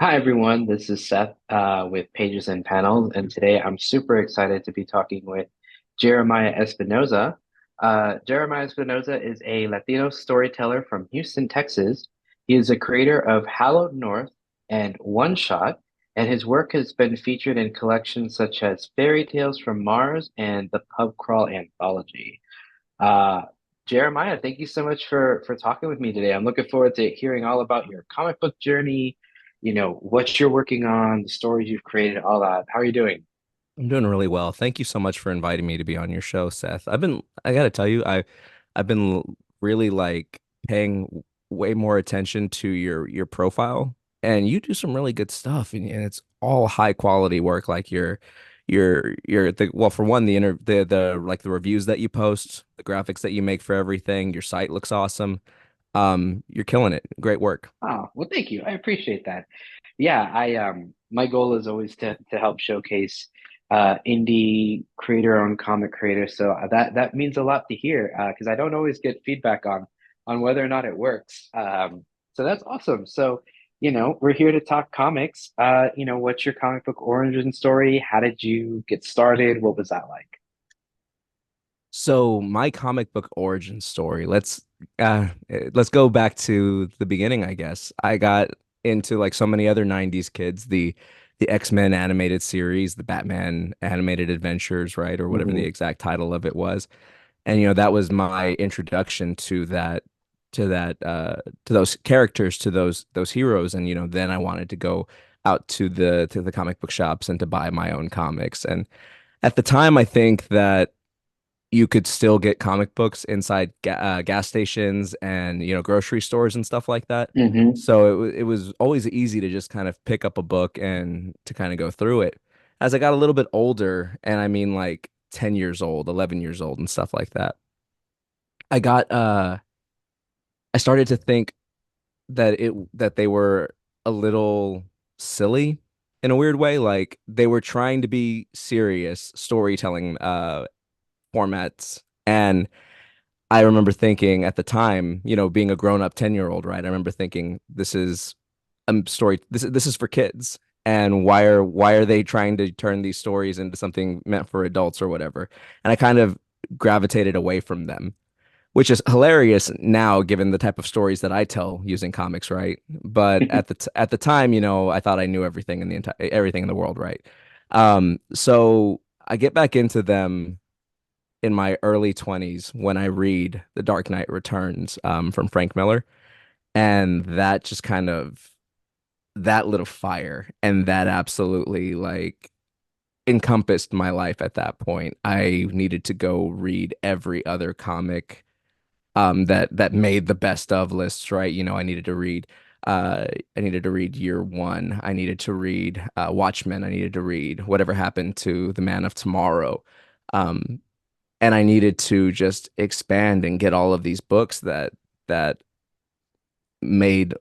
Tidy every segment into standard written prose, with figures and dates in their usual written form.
Hi, everyone. This is Seth with Pages and Panels, and today I'm super excited to be talking with Jeremiah Espinoza. Jeremiah Espinoza is a Latino storyteller from Houston, Texas. He is a creator of Hallowed North and One-Shot, and his work has been featured in collections such as Fairytales from Mars and the Pub Crawl Anthology. Uh, Jeremiah, thank you so much for talking with me today. I'm looking forward to hearing all about your comic book journey, what you're working on, the stories you've created, all that. How are you doing? I'm doing really well. Thank you so much for inviting me to be on your show, Seth. I gotta tell you, I've been really like paying way more attention to your profile, and you do some really good stuff, and it's all high quality work. Like well, for one, the like the reviews that you post, the graphics that you make for everything, your site looks awesome. You're killing it. Great work. Oh, well, thank you. I appreciate that. Yeah, I my goal is always to help showcase indie creator-owned comic creators. So that means a lot to hear because I don't always get feedback on whether or not it works. So that's awesome. So, we're here to talk comics. What's your comic book origin story? How did you get started? What was that like? So my comic book origin story. Let's go back to the beginning, I guess. I got into like so many other 90s kids, the X-Men animated series, the Batman animated adventures, right? Or whatever the Hmm. exact title of it was. And that was my introduction to those characters, to those heroes. And then I wanted to go out to the comic book shops and to buy my own comics. And at the time, I think that you could still get comic books inside gas stations and grocery stores and stuff like that. Hmm. So it was always easy to just kind of pick up a book and to kind of go through it. As I got a little bit older, and I mean like 10 years old, 11 years old and stuff like that, I got I started to think that they were a little silly in a weird way. Like they were trying to be serious storytelling formats. And I remember thinking at the time, being a grown-up 10-year-old, right? I remember thinking this is for kids. And why are they trying to turn these stories into something meant for adults or whatever? And I kind of gravitated away from them, which is hilarious now given the type of stories that I tell using comics, right? But at the time, I thought I knew everything in the entire everything in the world, right? So I get back into them in my early 20s when I read The Dark Knight Returns from Frank Miller. And that just kind of that lit a fire, and that absolutely like encompassed my life at that point. I needed to go read every other comic that made the best of lists, right? Uh I needed to read Year One. I needed to read Watchmen. I needed to read Whatever Happened to the Man of Tomorrow. Um and I needed to just expand and get all of these books that made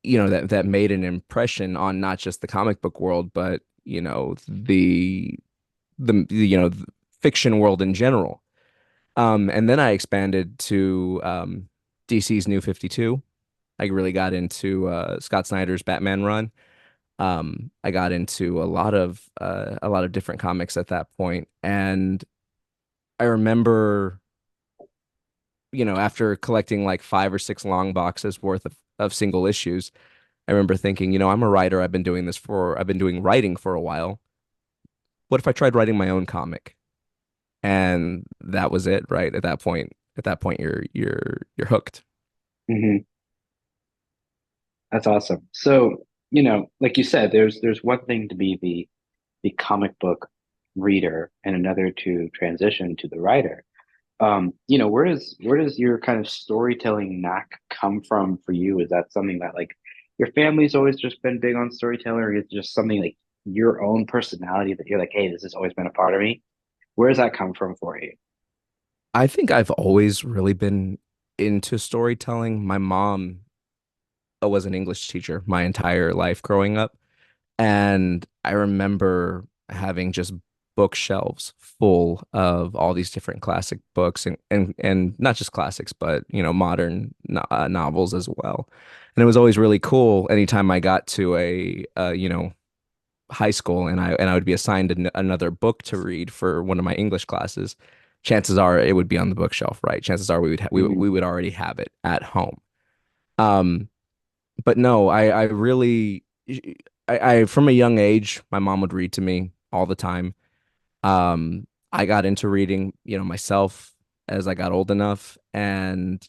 that made an impression on not just the comic book world, but the fiction world in general. And then I expanded to DC's New 52. I really got into Scott Snyder's Batman run. I got into a lot of different comics at that point, and I remember, after collecting like 5 or 6 long boxes worth of single issues, I remember thinking, I'm a writer. I've been doing writing for a while. What if I tried writing my own comic? And that was it, right? At that point, you're hooked. Hmm. That's awesome. So, like you said, there's one thing to be the comic book reader and another to transition to the writer. Where does your kind of storytelling knack come from for you? Is that something that like your family's always just been big on storytelling, or is it just something like your own personality that you're like, hey, this has always been a part of me? Where does that come from for you? I think I've always really been into storytelling. My mom was an English teacher my entire life growing up. And I remember having just bookshelves full of all these different classic books and not just classics, but modern novels as well. And it was always really cool anytime I got to high school and I would be assigned another book to read for one of my English classes. Chances are it would be on the bookshelf, right? Chances are Hmm. we would already have it at home. Um, but no, I really I from a young age, my mom would read to me all the time. I got into reading, myself as I got old enough, and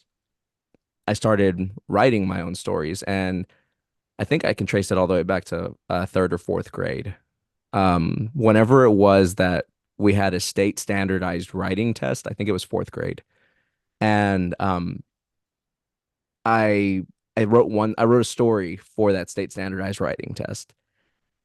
I started writing my own stories. And I think I can trace it all the way back to third or fourth grade. Whenever it was that we had a state standardized writing test, I think it was fourth grade, and I I wrote a story for that state standardized writing test.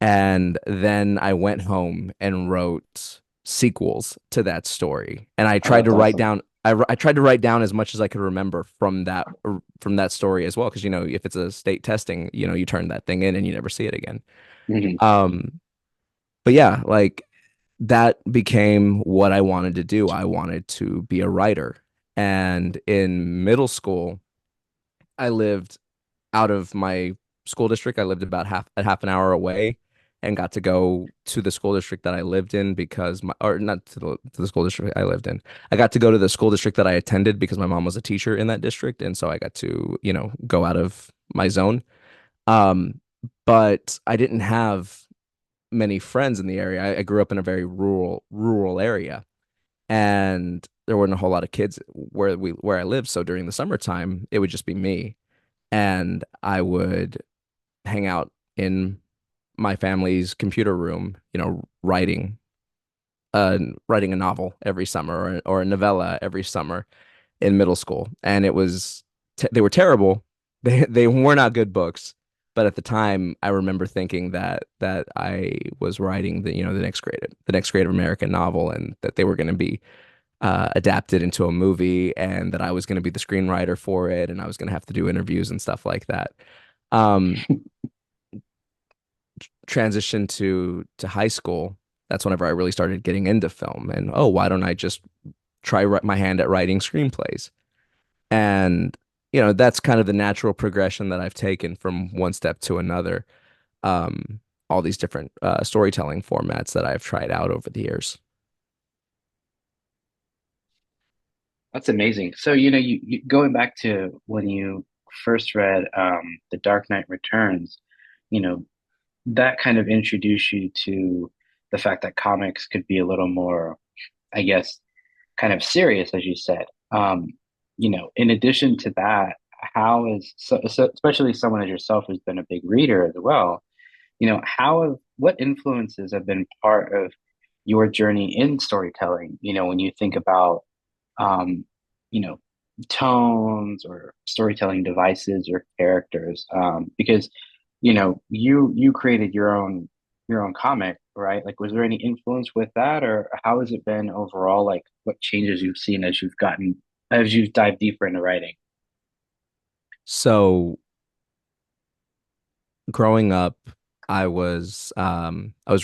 And then I went home and wrote sequels to that story. And I Oh, tried to that's write awesome. down I tried to write down as much as I could remember from that story as well, because if it's a state testing, you turn that thing in and you never see it again. Hmm. Um, but yeah, like that became what I wanted to do. I wanted to be a writer. And in middle school, I lived out of my school district. I lived about half an hour away and got to go to the school district that I lived in because my or not to the school district I lived in. I got to go to the school district that I attended because my mom was a teacher in that district, and so I got to, go out of my zone. Um, but I didn't have many friends in the area. I grew up in a very rural area, and there weren't a whole lot of kids where I lived. So during the summertime, it would just be me, and I would hang out in my family's computer room, writing a novel every summer, or a novella every summer in middle school. And they were terrible. They were not good books. But at the time, I remember thinking that I was writing the next great American novel, and that they were going to be adapted into a movie, and that I was going to be the screenwriter for it, and I was going to have to do interviews and stuff like that. Um, Transition to high school, that's whenever I really started getting into film. And oh, why don't I just try my hand at writing screenplays? And that's kind of the natural progression that I've taken from one step to another. Um, all these different storytelling formats that I've tried out over the years. That's amazing. So, you going back to when you first read The Dark Knight Returns, you know, that kind of introduced you to the fact that comics could be a little more, I guess, kind of serious, as you said. In addition to that, especially someone as yourself who's been a big reader as well, what influences have been part of your journey in storytelling? When you think about um, you know, tones or storytelling devices or characters. Because you created your own comic, right? Like, was there any influence with that, or how has it been overall? Like, what changes you've seen as you've dived deeper into writing? So growing up, I was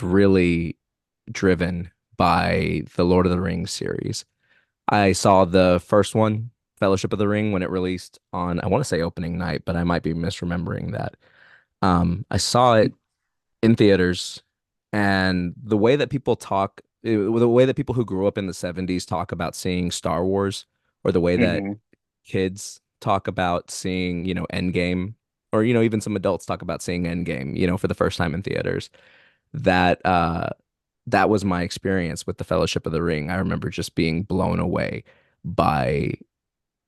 really driven by the Lord of the Rings series. I saw the first one, Fellowship of the Ring, when it released on, I want to say opening night, but I might be misremembering that. I saw it in theaters, and the way that people who grew up in the 70s talk about seeing Star Wars, or the way that Hmm. kids talk about seeing, Endgame, or, even some adults talk about seeing Endgame, for the first time in theaters. That that was my experience with the Fellowship of the Ring. I remember just being blown away by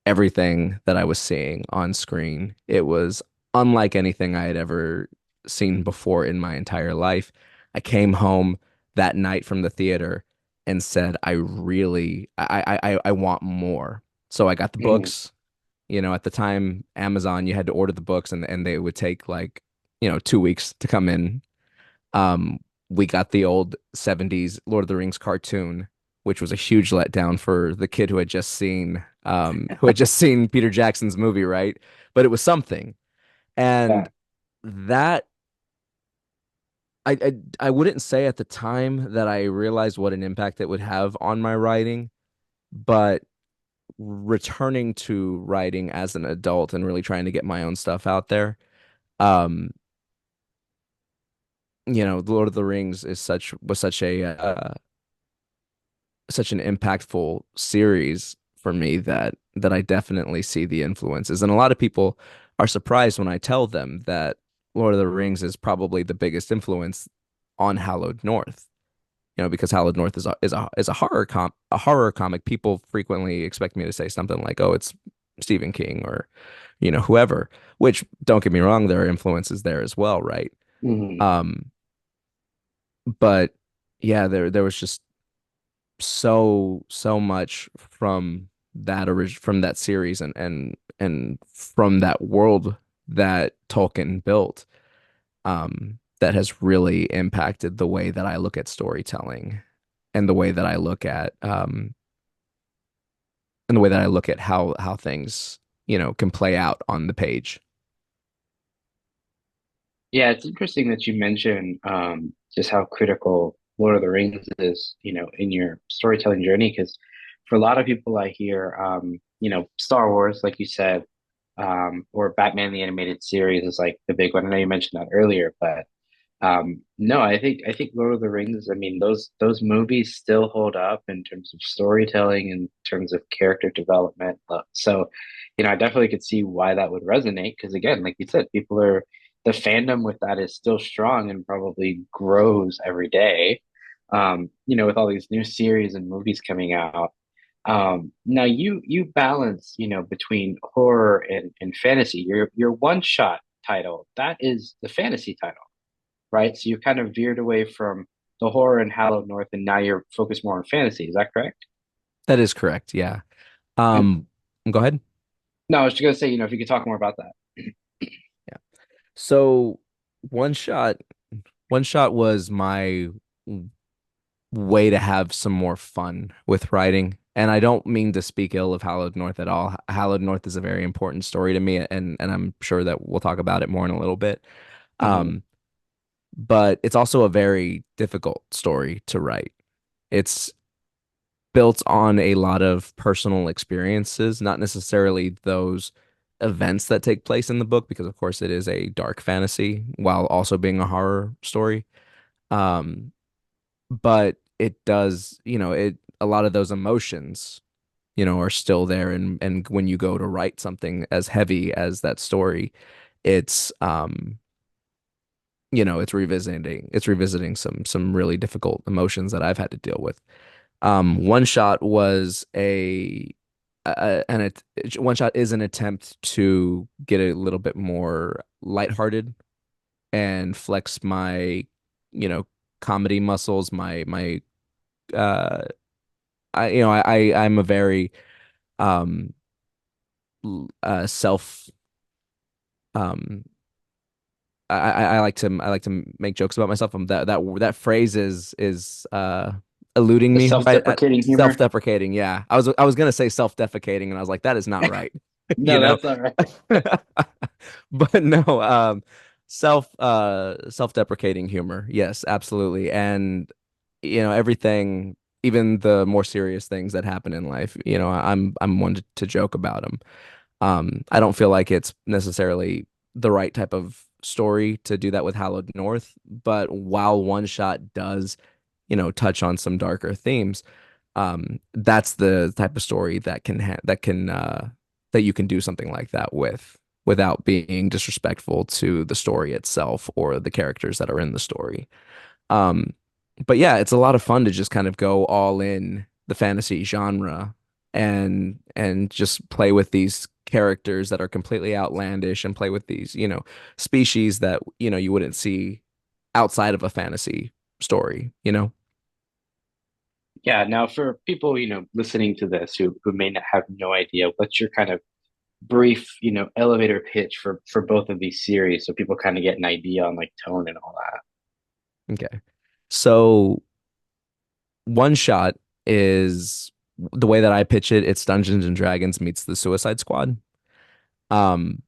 everything that I was seeing on screen. It was unlike anything I had ever seen before in my entire life. I came home that night from the theater and said, I want more. So I got the Hmm. books. At the time, Amazon, you had to order the books, and they would take like, 2 weeks to come in. um, we got the old 70s Lord of the Rings cartoon, which was a huge letdown for the kid who had just seen Peter Jackson's movie, right? But it was something. Yeah. And that I wouldn't say at the time that I realized what an impact it would have on my writing, but returning to writing as an adult and really trying to get my own stuff out there. Um, The Lord of the Rings is such a such an impactful series for me that I definitely see the influences. And a lot of people are surprised when I tell them that Lord of the Rings is probably the biggest influence on Hallowed North. Because Hallowed North is a horror comic. People frequently expect me to say something like, "Oh, it's Stephen King," or whoever. Which, don't get me wrong, there are influences there as well, right? Hmm. Um, but yeah, there was just so much from from that series and from that world that Tolkien built, that has really impacted the way that I look at storytelling and the way that I look at how things can play out on the page. Yeah, it's interesting that you mention just how critical Lord of the Rings is, in your storytelling journey. Because for a lot of people, I hear, Star Wars, like you said, or Batman the Animated Series is like the big one. I know you mentioned that earlier, but no, I think Lord of the Rings, I mean, those movies still hold up in terms of storytelling, in terms of character development. So, I definitely could see why that would resonate because again, like you said, the fandom with that is still strong and probably grows every day. With all these new series and movies coming out. Now you balance, between horror and fantasy. Your one shot title, that is the fantasy title, right? So you kind of veered away from the horror and Hallowed North, and now you're focused more on fantasy. Is that correct? That is correct. Yeah. And Um, Go ahead. no, I was just gonna say, if you could talk more about that. Yeah. So one shot, one shot was my way to have some more fun with writing. And I don't mean to speak ill of Hallowed North at all. Hallowed North is a very important story to me, and I'm sure that we'll talk about it more in a little bit. Hmm. Um, but it's also a very difficult story to write. It's built on a lot of personal experiences, not necessarily those events that take place in the book, because of course it is a dark fantasy while also being a horror story. Um, but it does, a lot of those emotions, are still there. And when you go to write something as heavy as that story, it's, it's revisiting some really difficult emotions that I've had to deal with. One shot was one shot is an attempt to get a little bit more lighthearted and flex my, you know, comedy muscles, my uh I'm a very um self um I like to make jokes about myself. That phrase is eluding The me right at self-deprecating humor. self-deprecating. Yeah. I was gonna say self-defecating and I was like, that is not right. You No, know? that's all right. But no, self-deprecating humor. Yes, absolutely. And everything, even the more serious things that happen in life, I'm one to joke about them. I don't feel like it's necessarily the right type of story to do that with Hallowed North, but while One Shot does, touch on some darker themes, that's the type of story that you can do something like that with without being disrespectful to the story itself or the characters that are in the story. Um, but yeah, it's a lot of fun to just kind of go all in the fantasy genre and just play with these characters that are completely outlandish and play with these, species that, you wouldn't see outside of a fantasy story. Yeah. Now, for people, listening to this who may not have no idea, what's your kind of brief, elevator pitch for both of these series, so people kind of get an idea on like tone and all that. Okay. So One Shot is the way that I pitch it, it's Dungeons and Dragons meets the Suicide Squad. Um,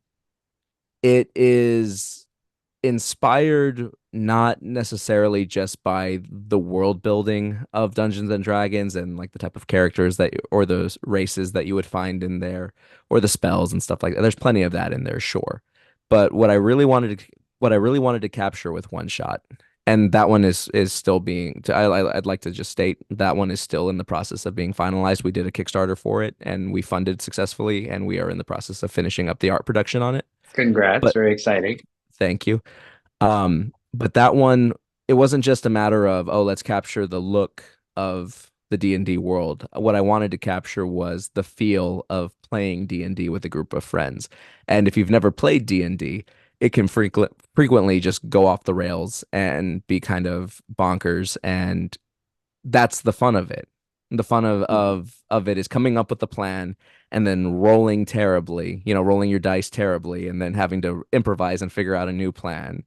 it is. inspired not necessarily just by the world building of Dungeons and Dragons and like the type of characters that or those races that you would find in there or the spells and stuff like that. There's plenty of that in there, sure. But what I really wanted to capture with One Shot, and that one is still being I'd like to just state that one is still in the process of being finalized. We did a Kickstarter for it and we funded successfully and we are in the process of finishing up the art production on it. Congrats, But very exciting. thank you. But that one, it wasn't just a matter of, oh, let's capture the look of the D&D world. What I wanted to capture was the feel of playing D&D with a group of friends. And if you've never played D&D, it can frequently just go off the rails and be kind of bonkers. And that's the fun of it. The fun Mhm. of it is coming up with the plan and then rolling terribly, rolling your dice terribly, and then having to improvise and figure out a new plan.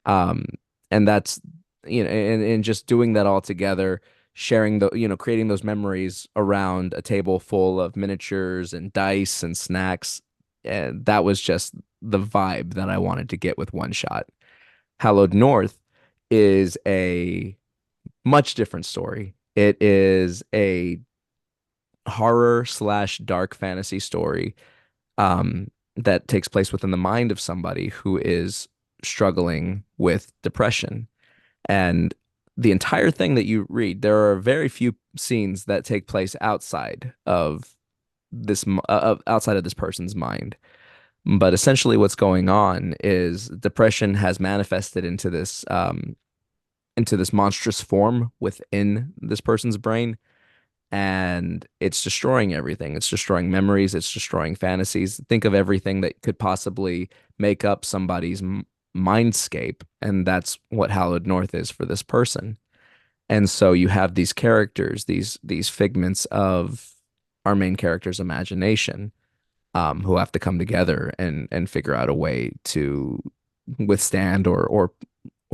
um, and that's and just doing that all together, sharing creating those memories around a table full of miniatures and dice and snacks. And that was just the vibe that I wanted to get with One Shot. Hallowed North is a much different story. It is a horror slash dark fantasy story that takes place within the mind of somebody who is struggling with depression. And the entire thing that you read, there are very few scenes that take place outside of this person's mind. But essentially, what's going on is depression has manifested into this monstrous form within this person's brain, and it's destroying everything. It's destroying memories, it's destroying fantasies. Think of everything that could possibly make up somebody's mindscape, and that's what Hallowed North is for this person. And so you have these characters, these figments of our main character's imagination, who have to come together and figure out a way to withstand or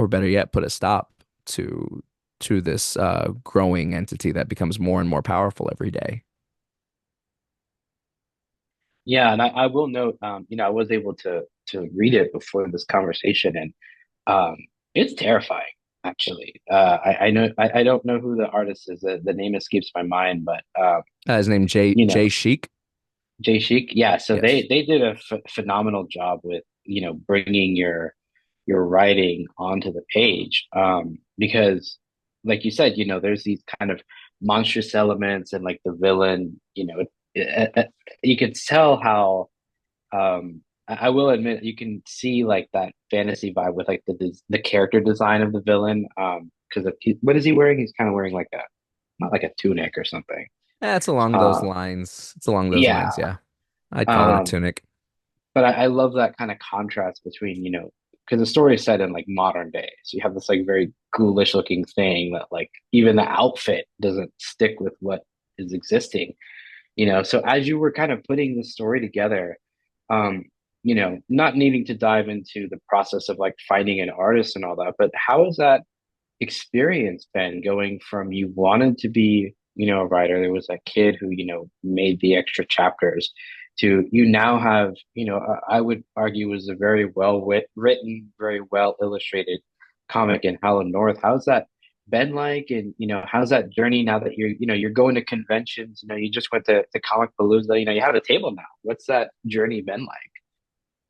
better yet, put a stop to this growing entity that becomes more and more powerful every day. Yeah, and I will note, I was able to read it before this conversation, and um, it's terrifying, actually. I know I don't know who the artist is. The name escapes my mind, but His name you know, Jay Sheik. Jay Sheik. Yeah, so Yes. they did a phenomenal job with bringing your writing onto the page, because, like you said, there's these kind of monstrous elements and like the villain. You can tell how. I will admit you can see like that fantasy vibe with like the character design of the villain. Because what is he wearing? He's kind of wearing like a not like a tunic or something. It's along those Uh, lines. It's along those yeah. lines, yeah. I'd call it a Um, tunic. but I love that kind of contrast between, because the story is set in like modern day. So you have this like very ghoulish looking thing that like even the outfit doesn't stick with what is existing. So as you were kind of putting the story together, um, not needing to dive into the process of like finding an artist and all that, but how has that experience been going from you wanted to be, a writer, there was that kid who, made the extra chapters, to you now have, I would argue was a very well written, very well illustrated comic in Hallowed North. How's that been like? And, how's that journey now that you're going to conventions, you just went to Comic Palooza, you have a table now. What's that journey been like?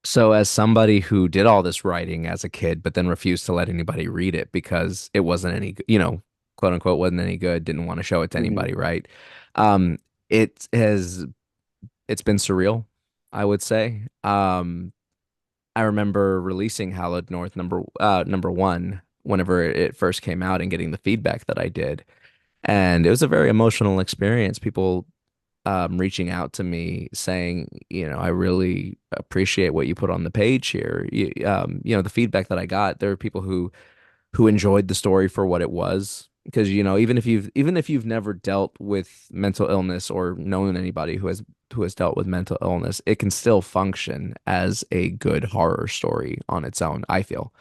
So, as somebody who did all this writing as a kid, but then refused to let anybody read it because it wasn't any, quote unquote, wasn't any good, didn't want to show it to Hmm. anybody, right? Um, it has, it's been surreal, I would say. I remember releasing Hallowed North number one whenever it first came out and getting the feedback that I did. And it was a very emotional experience. People reaching out to me saying, I really appreciate what you put on the page here. The feedback that I got, there were people who enjoyed the story for what it was. Because, even if you've never dealt with mental illness or known anybody who has dealt with mental illness, it can still function as a good horror story on its own, I feel.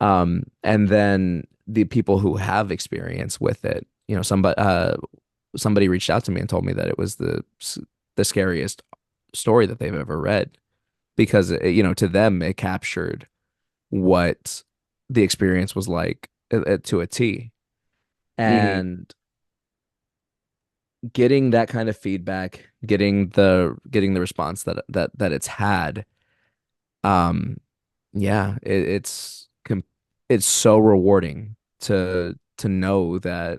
And then the people who have experience with it, somebody reached out to me and told me that it was the scariest story that they've ever read because to them it captured what the experience was like to a T. Hmm. And getting that kind of feedback, getting the response that it's had, um, yeah, it's so rewarding to know that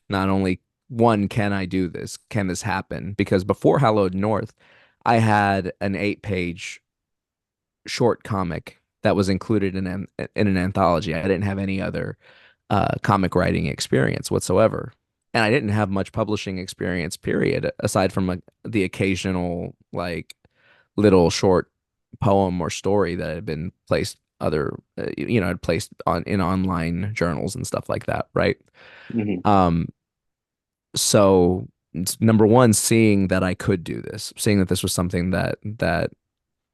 not only one, can I do this? Can this happen? Because before Hallowed North, I had an 8-page short comic that was included in an anthology. I didn't have any other comic writing experience whatsoever. And I didn't have much publishing experience, period, aside from the occasional like little short poem or story that had been placed had placed on in online journals and stuff like that, right? Hmm. Um, so it's number one, seeing that I could do this, seeing that this was something that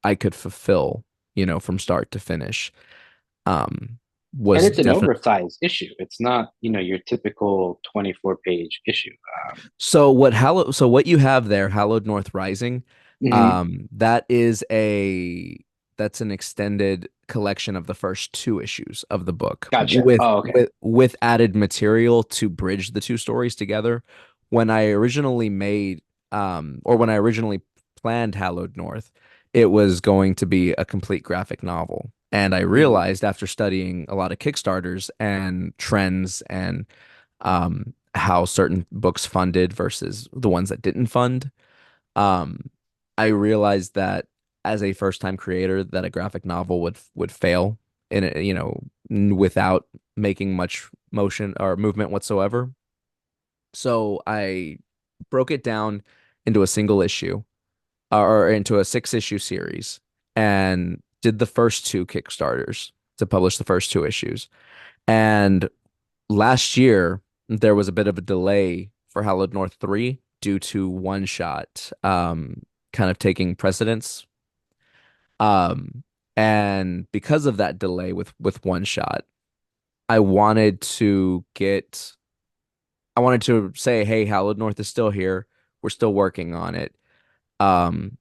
I could fulfill, from start to finish, um, And was it's an definitely. oversized issue. It's not, your typical 24-page issue. So what you have there, Hallowed North Rising, Mhm. that is that's an extended collection of the first two issues of the book Gotcha. with Oh, okay. with added material to bridge the two stories together. When I originally when I originally planned Hallowed North, it was going to be a complete graphic novel. And I Mhm. realized after studying a lot of Kickstarters and trends and how certain books funded versus the ones that didn't fund. Um, I realized that as a first-time creator, that a graphic novel would fail in it, without making much motion or movement whatsoever. So I broke it down into a single issue or into a 6-issue series and did the first two Kickstarters to publish the first two issues. And last year, there was a bit of a delay for Hallowed North 3 due to One-Shot kind of taking precedence. Um, and because of that delay with One-Shot, I wanted to get I wanted to say, hey, Hallowed North is still here. We're still working on it. Um,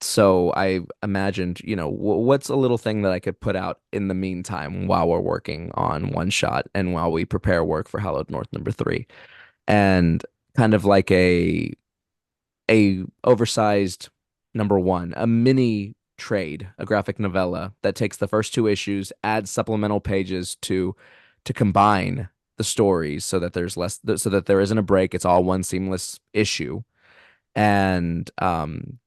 so I imagined, what's a little thing that I could put out in the meantime while we're working on One-Shot and while we prepare work for Hallowed North number 3. And kind of like a oversized number one, a mini trade, a graphic novella that takes the first two issues, adds supplemental pages to combine the stories so that there's less so that there isn't a break. It's all one seamless issue and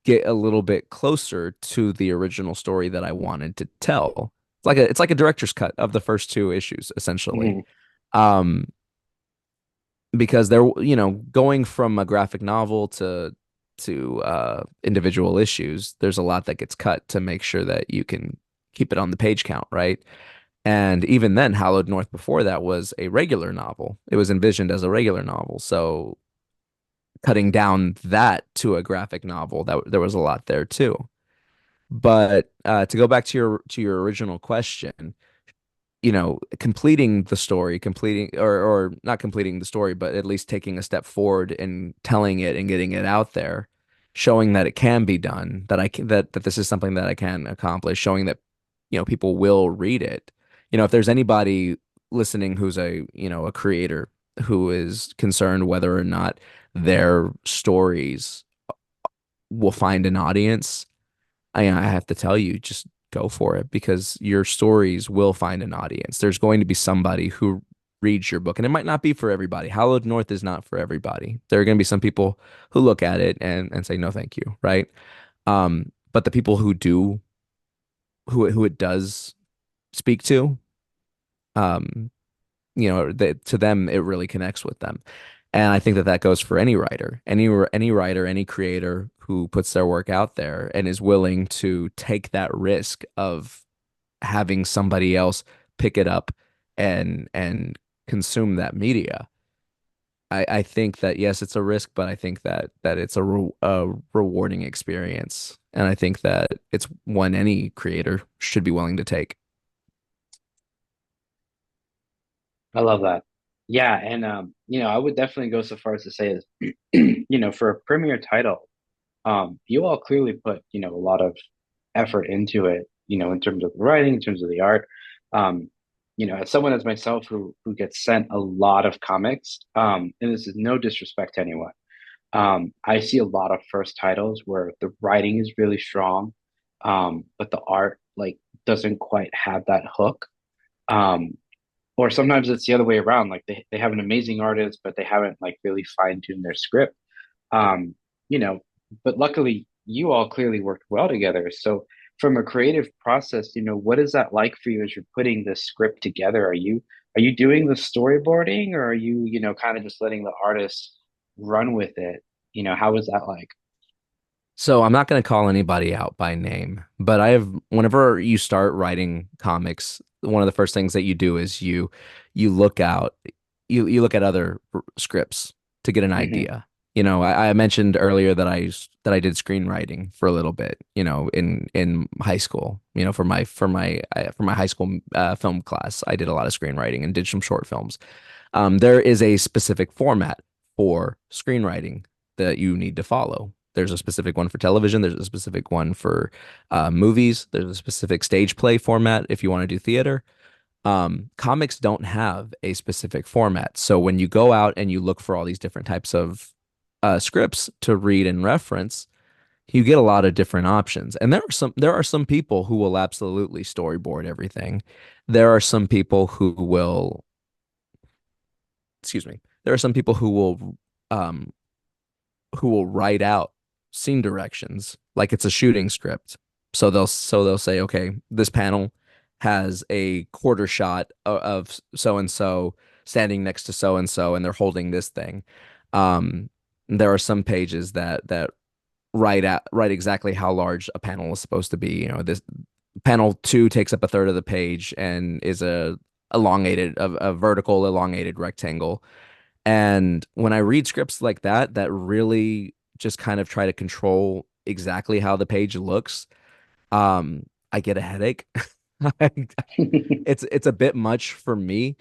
get a little bit closer to the original story that I wanted to tell. It's like a director's cut of the first two issues, essentially. Mhm. Um, because they're going from a graphic novel to individual issues, there's a lot that gets cut to make sure that you can keep it on the page count, right? And even then, Hallowed North before that was a regular novel. It was envisioned as a regular novel, so cutting down that to a graphic novel, that there was a lot there too. But to go back to your original question, completing the story, completing or not completing the story, but at least taking a step forward and telling it and getting it out there, showing that it can be done, that I can, that this is something that I can accomplish, showing that, people will read it. If there's anybody listening who's a creator who is concerned whether or not their stories will find an audience, I have to tell you, just go for it because your stories will find an audience. There's going to be somebody who reads your book, and it might not be for everybody. Hallowed North is not for everybody. There are going to be some people who look at it and say, no, thank you, right? But the people who do, who it does speak to, um, to them, it really connects with them. And I think that that goes for any writer, any writer, any creator who puts their work out there and is willing to take that risk of having somebody else pick it up and consume that media. I think that yes, it's a risk, but I think that it's a rewarding experience, and I think that it's one any creator should be willing to take. I love that. Yeah, and I would definitely go so far as to say is, for a premier title, you all clearly put, a lot of effort into it, in terms of the writing, in terms of the art. Um, as someone as myself who gets sent a lot of comics, and this is no disrespect to anyone, I see a lot of first titles where the writing is really strong, but the art like doesn't quite have that hook. Um, or sometimes it's the other way around. Like they have an amazing artist, but they haven't like really fine-tuned their script. Um, you know, but luckily you all clearly worked well together. So from a creative process, what is that like for you as you're putting this script together? Are you doing the storyboarding or are you, kind of just letting the artist run with it? How is that like? So I'm not going to call anybody out by name, but whenever you start writing comics, one of the first things that you do is you look out, you look at other scripts to get an Hmm. idea. I mentioned earlier that I did screenwriting for a little bit, in high school, for my high school film class, I did a lot of screenwriting and did some short films. There is a specific format for screenwriting that you need to follow. There's a specific one for television. There's a specific one for movies. There's a specific stage play format if you want to do theater. Comics don't have a specific format. So when you go out and you look for all these different types of scripts to read and reference, you get a lot of different options. And there are some people who will absolutely storyboard everything. There are some people who will, excuse me, there are some people um who will write out scene directions like it's a shooting script. So they'll say, okay, this panel has a quarter shot of so and so standing next to so and so, and they're holding this thing. Um, there are some pages that write exactly how large a panel is supposed to be. This panel two takes up a third of the page and is a vertical elongated rectangle. And when I read scripts like that, that really just kind of try to control exactly how the page looks, I get a headache. It's a bit much for me.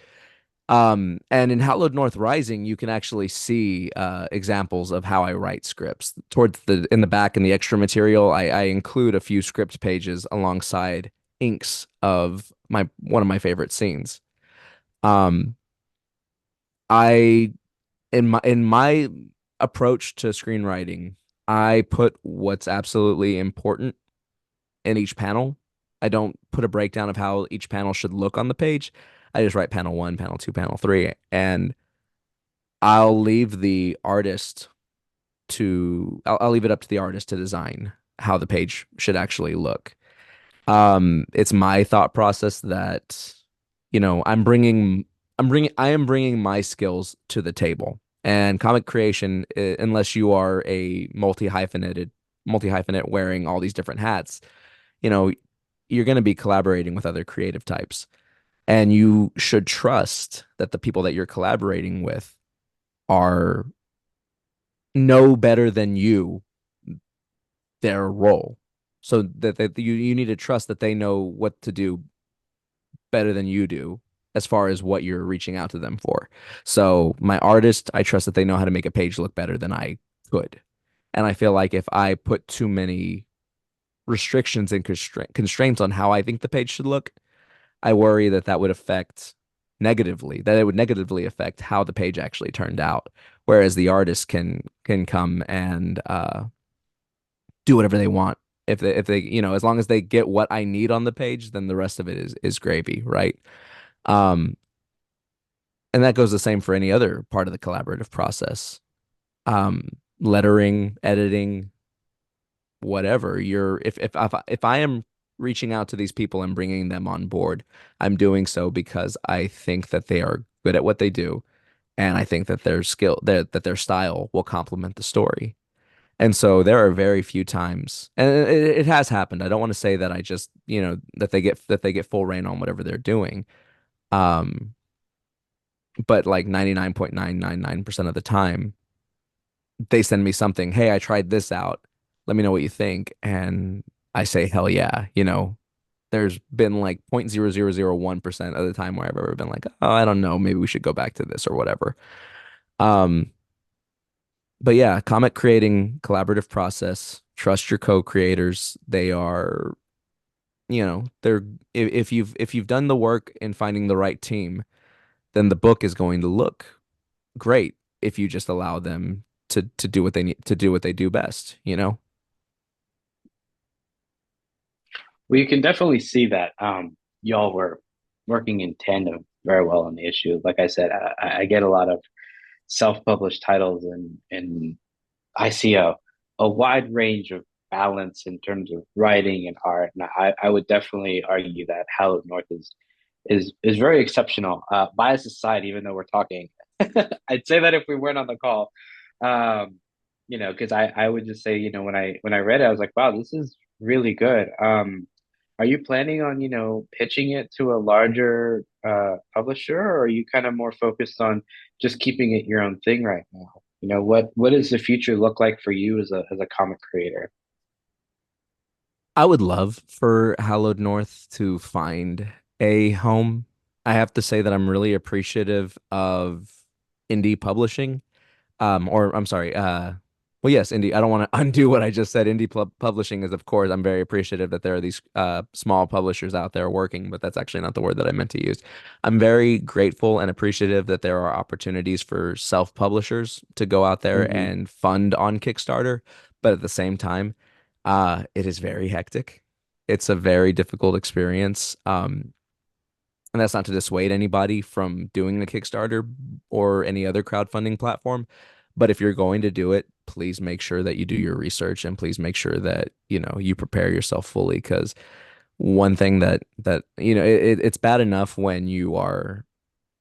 And in Hallowed North Rising, you can actually see examples of how I write scripts. Towards in the back in the extra material, I include a few script pages alongside inks of my one of my favorite scenes. Um, I in my approach to screenwriting, I put what's absolutely important in each panel. I don't put a breakdown of how each panel should look on the page. I just write panel one, panel two, panel three, and I'll leave the artist I'll leave it up to the artist to design how the page should actually look. It's my thought process that, I am bringing my skills to the table. And comic creation, unless you are a multi-hyphenate wearing all these different hats, you know, you're going to be collaborating with other creative types. And you should trust that the people that you're collaborating with are know better than you their role. So that you need to trust that they know what to do better than you do as far as what you're reaching out to them for. So my artist, I trust that they know how to make a page look better than I could. And I feel like if I put too many restrictions and constraints on how I think the page should look, I worry that that it would negatively affect how the page actually turned out. Whereas the artist can come and do whatever they want. If they, as long as they get what I need on the page, then the rest of it is gravy, right? Um, and that goes the same for any other part of the collaborative process. Um, Lettering, editing, whatever. If I am reaching out to these people and bringing them on board, I'm doing so because I think that they are good at what they do, and I think that their style will complement the story. And so there are very few times, and it has happened. I don't want to say that I just, that they get full reign on whatever they're doing. Um, but like 99.999% of the time, they send me something. Hey, I tried this out. Let me know what you think. And I say, hell yeah. There's been like 0.0001% of the time where I've ever been like, oh, I don't know, maybe we should go back to this or whatever. Um, but yeah, comic creating, collaborative process. Trust your co-creators. They are they're if you've done the work in finding the right team, then the book is going to look great if you just allow them to do what they need to do what they do best, you know? Well, you can definitely see that y'all were working in tandem very well on the issue. Like I said, I get a lot of self-published titles, and I see a wide range of balance in terms of writing and art. And I would definitely argue that Hallowed North is very exceptional. Bias aside, even though we're talking, I'd say that if we weren't on the call, um, because I would just say, when I read it, I was like, wow, this is really good. Are you planning on, pitching it to a larger publisher, or are you kind of more focused on just keeping it your own thing right now? What does the future look like for you as a comic creator? I would love for Hallowed North to find a home. I have to say that I'm really appreciative of indie publishing. Or I'm sorry, well, yes, indie. I don't want to undo what I just said. Indie publishing is, of course, I'm very appreciative that there are these small publishers out there working, but that's actually not the word that I meant to use. I'm very grateful and appreciative that there are opportunities for self-publishers to go out there Hmm. and fund on Kickstarter, but at the same time, it is very hectic. It's a very difficult experience. And that's not to dissuade anybody from doing the Kickstarter or any other crowdfunding platform. But if you're going to do it, please make sure that you do your research and please make sure that, you prepare yourself fully. Because one thing it's bad enough when you are,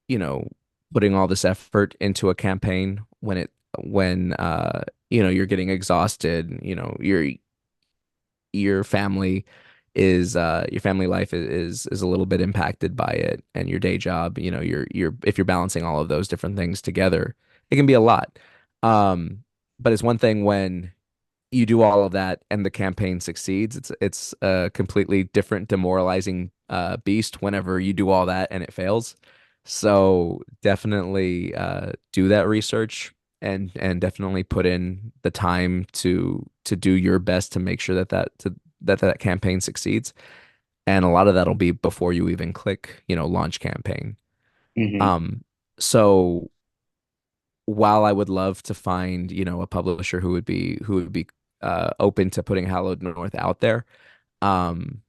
you know, putting all this effort into a campaign when you're getting exhausted, your family your family life is a little bit impacted by it, and your day job, you're if you're balancing all of those different things together, it can be a lot. um but it's one thing when you do all of that and the campaign succeeds. It's a completely different demoralizing beast whenever you do all that and it fails. So definitely do that research and definitely put in the time to do your best to make sure that campaign succeeds. And a lot of that'll be before you even click, launch campaign. Hmm. Um, so while I would love to find, a publisher who would be open to putting Hallowed North out there, um,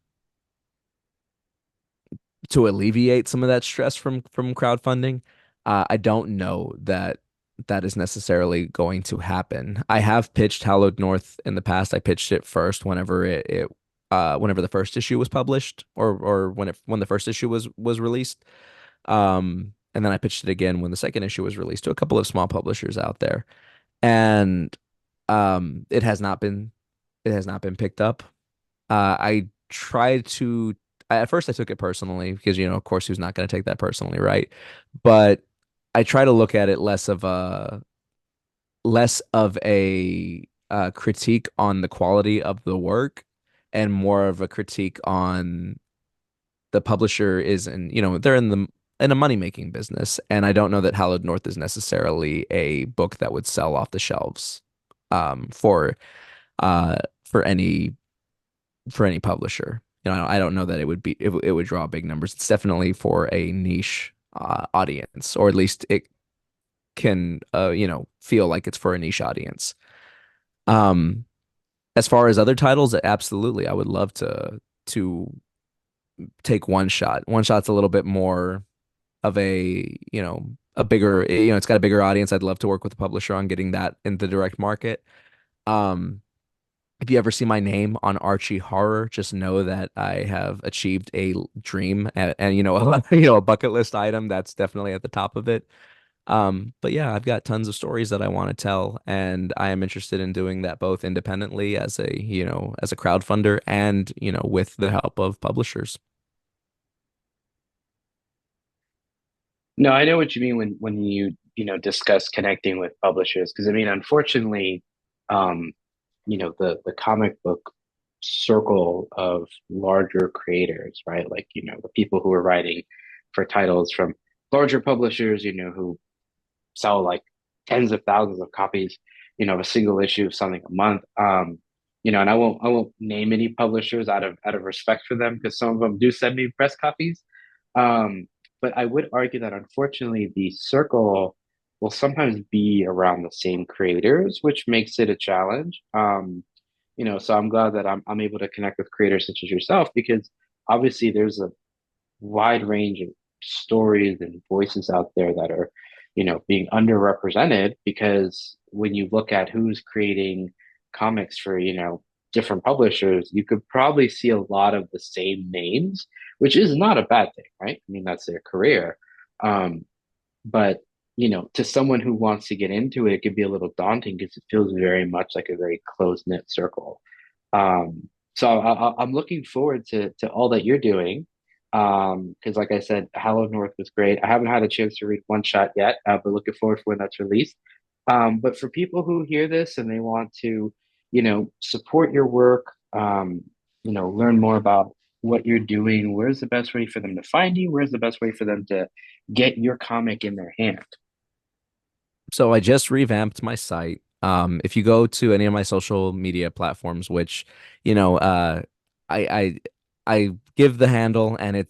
to alleviate some of that stress from crowdfunding, I don't know that that is necessarily going to happen. I have pitched Hallowed North in the past. I pitched it first whenever the first issue was published, or when the first issue was released. And then I pitched it again when the second issue was released to a couple of small publishers out there. And it has not been picked up. I tried to at first I took it personally because of course who's not going to take that personally, right? But I try to look at it less of a critique on the quality of the work and more of a critique on the publisher is in, they're in a money-making business, and I don't know that Hallowed North is necessarily a book that would sell off the shelves for uh for any for any publisher. I don't know that it would draw big numbers. It's definitely for a niche audience, or at least it can feel like it's for a niche audience. Um, as far as other titles, absolutely, I would love to take One Shot. One Shot's a little bit more of a bigger, it's got a bigger audience. I'd love to work with a publisher on getting that in the direct market. Um, If you ever see my name on Archie Horror, just know that I have achieved a dream and a bucket list item that's definitely at the top of it. But yeah, I've got tons of stories that I want to tell, and I am interested in doing that both independently as a crowdfunder and, with the help of publishers. No, I know what you mean when you discuss connecting with publishers, because I mean, unfortunately, um, the comic book circle of larger creators, right? Like, the people who are writing for titles from larger publishers, who sell like tens of thousands of copies, of a single issue of something a month. and I won't name any publishers out of respect for them because some of them do send me press copies. Um, but I would argue that unfortunately the circle will sometimes be around the same creators, which makes it a challenge. So I'm glad that I'm able to connect with creators such as yourself because obviously there's a wide range of stories and voices out there that are, being underrepresented because when you look at who's creating comics for, different publishers, you could probably see a lot of the same names, which is not a bad thing, right? I mean, that's their career. Um, but to someone who wants to get into it, it could be a little daunting because it feels very much like a very close-knit circle. So I'm looking forward to all that you're doing. Because like I said, Hallowed North was great. I haven't had a chance to read One Shot yet, but looking forward for when that's released. But for people who hear this and they want to, support your work, learn more about what you're doing, where's the best way for them to find you? Where's the best way for them to get your comic in their hand? So I just revamped my site. If you go to any of my social media platforms, which, you know, I I I give the handle, and it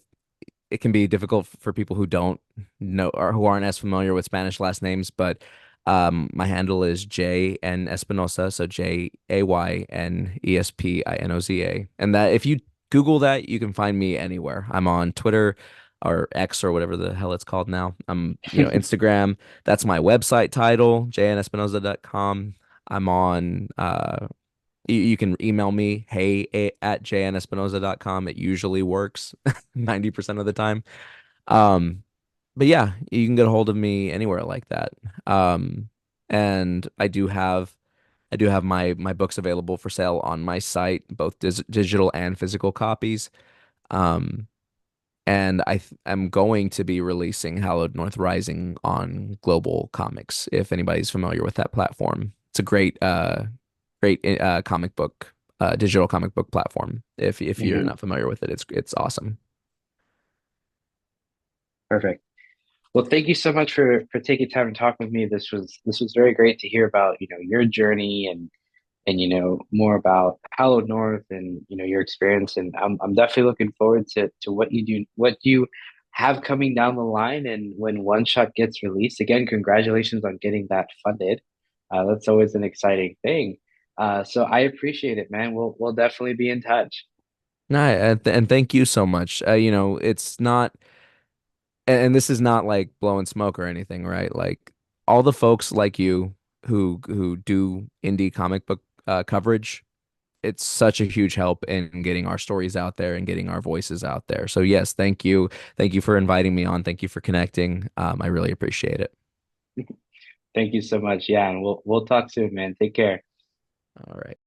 can be difficult for people who don't know or who aren't as familiar with Spanish last names, but my handle is JN Espinoza, so JAYNESPINOZA. And that if you Google that, you can find me anywhere. I'm on Twitter or X or whatever the hell it's called now. Instagram. That's my website title, jnespinoza.com. I'm on you can email me, at jnespinoza.com. It usually works 90% of the time. Um, but yeah, you can get a hold of me anywhere like that. Um, and I do have my books available for sale on my site, both digital and physical copies. Um, and am going to be releasing Hallowed North Rising on Global Comics, if anybody's familiar with that platform. It's a great comic book, digital comic book platform. If you're Mhm. not familiar with it, it's awesome. Perfect. Well, thank you so much for taking time to talk with me. This was very great to hear about, your journey and more about Hallowed North and your experience. And I'm definitely looking forward to what you have coming down the line. And when One Shot gets released, again, congratulations on getting that funded. That's always an exciting thing. So I appreciate it, man. We'll definitely be in touch. No, and thank you so much. It's not, and this is not like blowing smoke or anything, right? Like all the folks like you who do indie comic book coverage, it's such a huge help in getting our stories out there and getting our voices out there. So yes, thank you for inviting me on. Thank you for connecting. I really appreciate it. Thank you so much. Yeah, and we'll talk soon, man. Take care. All right.